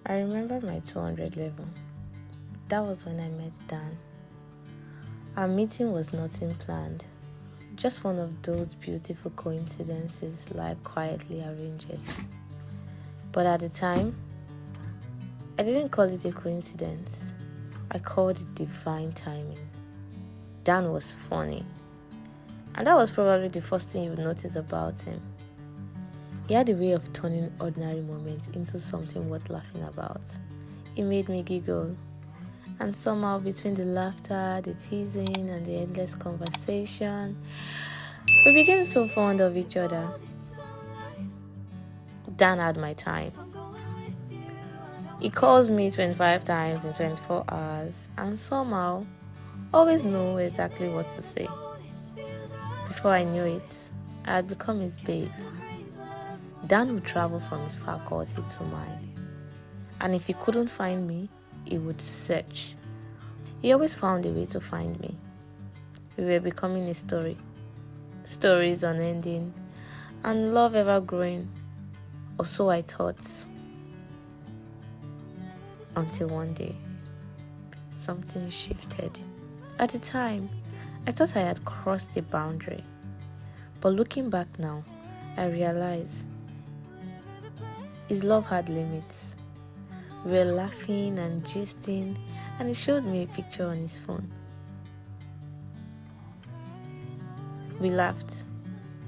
I remember my 200 level. That was when I met Dan. Our meeting was nothing planned, just one of those beautiful coincidences life quietly arranges. But at the time, I didn't call it a coincidence. I called it divine timing. Dan was funny, and that was probably the first thing you would notice about him. He had a way of turning ordinary moments into something worth laughing about. He made me giggle. And somehow between the laughter, the teasing, and the endless conversation, we became so fond of each other. Dan had my time. He calls me 25 times in 24 hours and somehow always know exactly what to say. Before I knew it, I had become his babe. Dan would travel from his faculty to mine. And if he couldn't find me, he would search. He always found a way to find me. We were becoming a story. Stories unending and love ever growing. Or so I thought. Until one day, something shifted. At the time, I thought I had crossed a boundary. But looking back now, I realized his love had limits. We were laughing and gisting, and he showed me a picture on his phone. We laughed,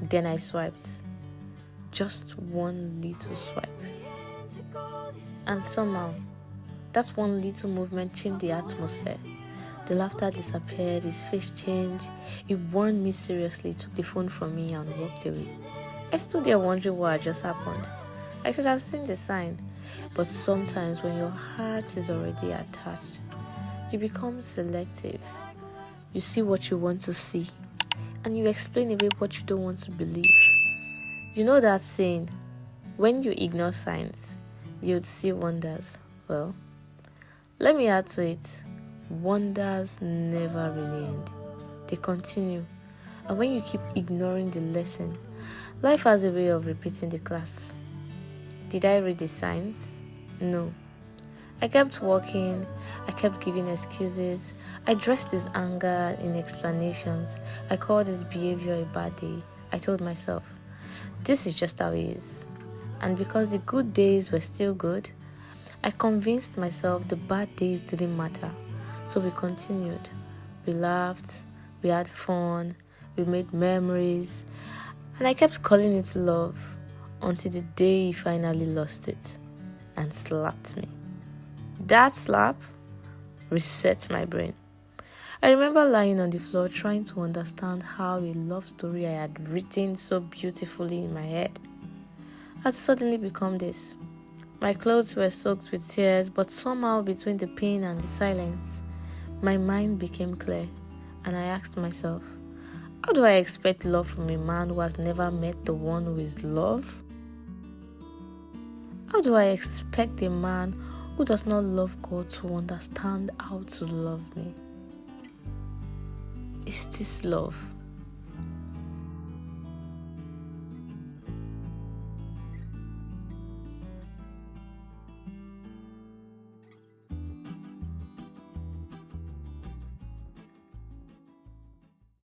then I swiped. Just one little swipe. And somehow, that one little movement changed the atmosphere. The laughter disappeared, his face changed. He warned me seriously, took the phone from me and walked away. I stood there wondering what had just happened. I should have seen the sign. But sometimes when your heart is already attached, you become selective. You see what you want to see, and you explain away what you don't want to believe. You know that saying, when you ignore signs, you'd see wonders. Well, let me add to it. Wonders never really end. They continue. And when you keep ignoring the lesson, life has a way of repeating the class. Did I read the signs? No. I kept walking. I kept giving excuses. I dressed his anger in explanations. I called his behavior a bad day. I told myself, this is just how he is. And because the good days were still good, I convinced myself the bad days didn't matter. So we continued. We laughed. We had fun. We made memories. And I kept calling it love until the day he finally lost it and slapped me. That slap reset my brain. I remember lying on the floor trying to understand how a love story I had written so beautifully in my head had suddenly become this. My clothes were soaked with tears, but somehow between the pain and the silence, my mind became clear, and I asked myself, how do I expect love from a man who has never met the one who is love? How do I expect a man who does not love God to understand how to love me? Is this love?